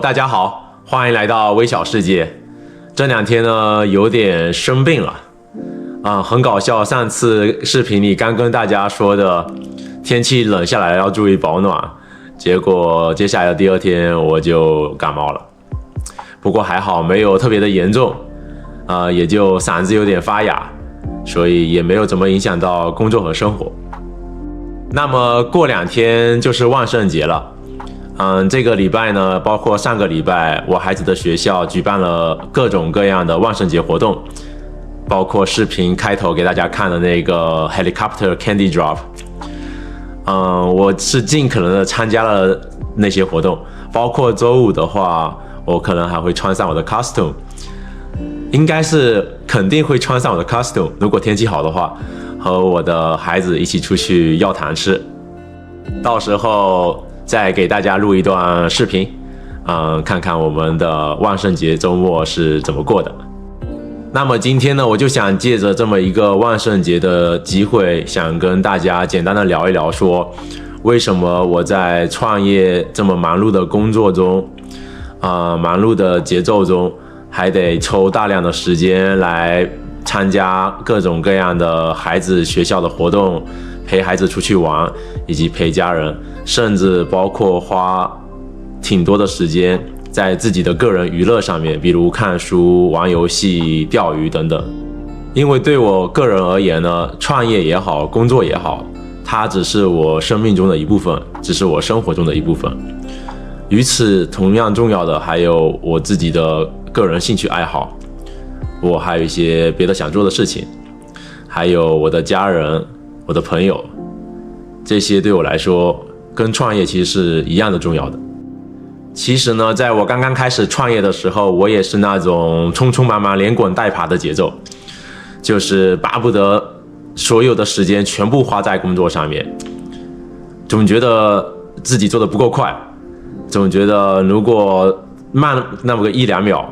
大家好，欢迎来到微小世界。这两天呢，有点生病了，很搞笑。上次视频里刚跟大家说的，天气冷下来要注意保暖，结果接下来的第二天我就感冒了。不过还好没有特别的严重，也就嗓子有点发哑，所以也没有怎么影响到工作和生活。那么过2天就是万圣节了。这个礼拜呢，包括上个礼拜，我孩子的学校举办了各种各样的万圣节活动，包括视频开头给大家看的那个 Helicopter Candy Drop。我是尽可能的参加了那些活动，包括周五的话，我可能还会穿上我的 costume， 应该是肯定会穿上我的 costume， 如果天气好的话，和我的孩子一起出去要糖吃，到时候再给大家录一段视频，看看我们的万圣节周末是怎么过的。那么今天呢，我就想借着这么一个万圣节的机会，想跟大家简单的聊一聊，说为什么我在创业这么忙碌的工作中，忙碌的节奏中，还得抽大量的时间来参加各种各样的孩子学校的活动，陪孩子出去玩，以及陪家人，甚至包括花挺多的时间在自己的个人娱乐上面，比如看书、玩游戏、钓鱼等等。因为对我个人而言呢，创业也好，工作也好，它只是我生命中的一部分，只是我生活中的一部分。与此同样重要的还有我自己的个人兴趣爱好，我还有一些别的想做的事情，还有我的家人、我的朋友，这些对我来说跟创业其实是一样的重要的。其实呢，在我刚刚开始创业的时候，我也是那种匆匆忙忙连滚带爬的节奏，就是巴不得所有的时间全部花在工作上面，总觉得自己做的不够快，总觉得如果慢那么个1-2秒，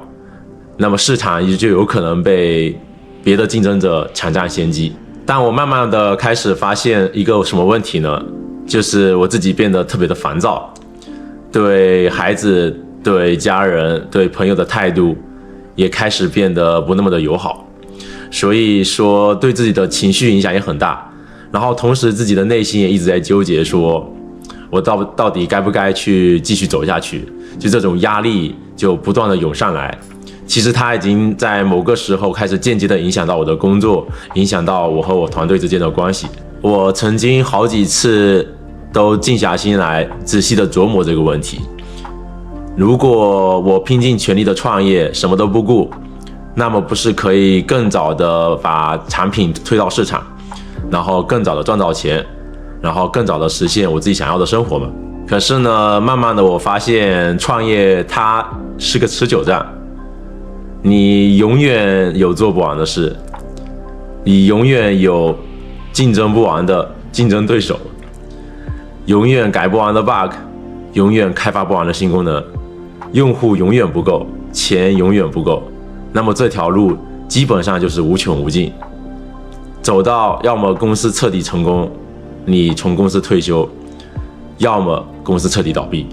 那么市场就有可能被别的竞争者抢占先机。但我慢慢的开始发现一个什么问题呢？就是我自己变得特别的烦躁，对孩子、对家人、对朋友的态度也开始变得不那么的友好，所以说对自己的情绪影响也很大。然后同时自己的内心也一直在纠结，说我到底该不该去继续走下去，就这种压力就不断的涌上来。其实它已经在某个时候开始间接的影响到我的工作，影响到我和我团队之间的关系。我曾经好几次都静下心来仔细的琢磨这个问题。如果我拼尽全力的创业，什么都不顾，那么不是可以更早的把产品推到市场，然后更早的赚到钱，然后更早的实现我自己想要的生活吗？可是呢，慢慢的我发现创业它是个持久战，你永远有做不完的事，你永远有竞争不完的竞争对手，永远改不完的 bug， 永远开发不完的新功能，用户永远不够，钱永远不够，那么这条路基本上就是无穷无尽，走到要么公司彻底成功，你从公司退休，要么公司彻底倒闭。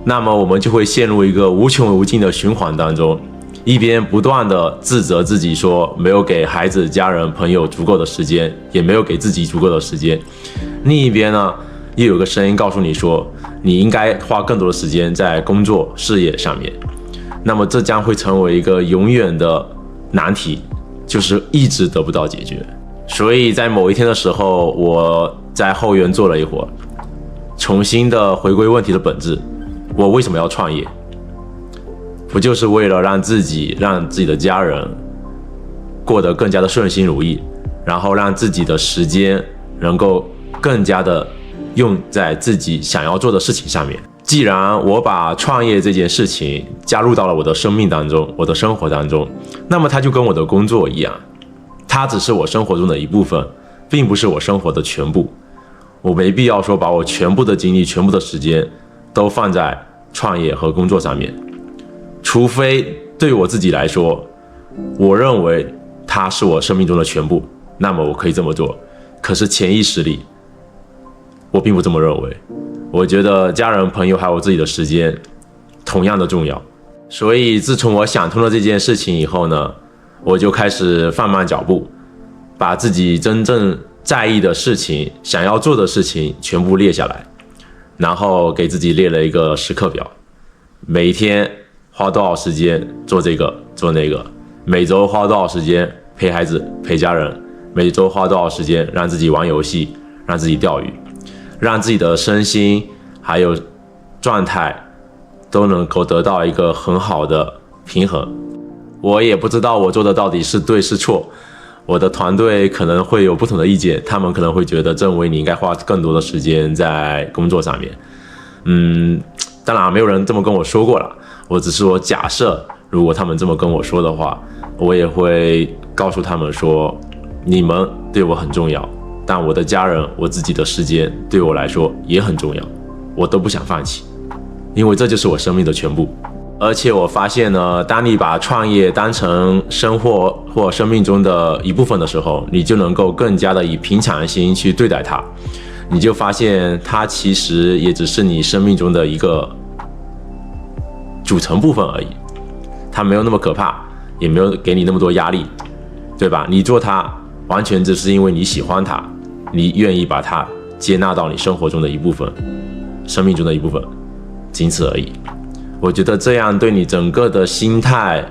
那么我们就会陷入一个无穷无尽的循环当中，一边不断的自责自己说没有给孩子、家人、朋友足够的时间，也没有给自己足够的时间，另一边呢又有个声音告诉你说你应该花更多的时间在工作事业上面。那么这将会成为一个永远的难题，就是一直得不到解决。所以在某一天的时候，我在后院坐了一会儿，重新的回归问题的本质，我为什么要创业？不就是为了让自己的家人过得更加的顺心如意，然后让自己的时间能够更加的用在自己想要做的事情上面。既然我把创业这件事情加入到了我的生命当中，我的生活当中，那么它就跟我的工作一样，它只是我生活中的一部分，并不是我生活的全部。我没必要说把我全部的精力、全部的时间都放在创业和工作上面，除非对我自己来说，我认为它是我生命中的全部，那么我可以这么做。可是潜意识里，我并不这么认为。我觉得家人、朋友还有我自己的时间，同样的重要。所以自从我想通了这件事情以后呢，我就开始放慢脚步，把自己真正在意的事情、想要做的事情全部列下来，然后给自己列了一个时刻表，每一天花多少时间做这个做那个，每周花多少时间陪孩子陪家人，每周花多少时间让自己玩游戏，让自己钓鱼，让自己的身心还有状态都能够得到一个很好的平衡。我也不知道我做的到底是对是错，我的团队可能会有不同的意见，他们可能会觉得郑伟你应该花更多的时间在工作上面。当然没有人这么跟我说过了，我只是说假设如果他们这么跟我说的话，我也会告诉他们说，你们对我很重要，但我的家人我自己的时间对我来说也很重要，我都不想放弃，因为这就是我生命的全部。而且我发现呢，当你把创业当成生活或生命中的一部分的时候，你就能够更加的以平常心去对待它，你就发现它其实也只是你生命中的一个组成部分而已，它没有那么可怕，也没有给你那么多压力，对吧？你做它完全只是因为你喜欢它，你愿意把它接纳到你生活中的一部分，生命中的一部分，仅此而已。我觉得这样对你整个的心态、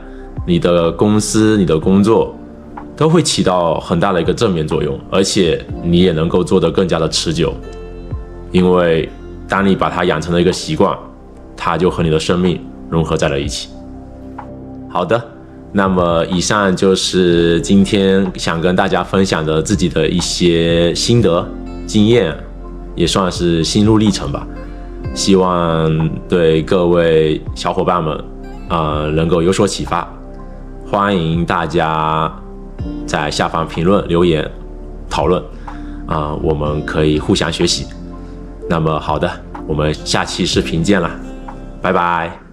你的公司、你的工作都会起到很大的一个正面作用，而且你也能够做得更加的持久，因为当你把它养成了一个习惯，它就和你的生命融合在了一起。好的，那么以上就是今天想跟大家分享的自己的一些心得、经验，也算是心路历程吧。希望对各位小伙伴们能够有所启发，欢迎大家在下方评论留言讨论我们可以互相学习。那么好的，我们下期视频见了，拜拜。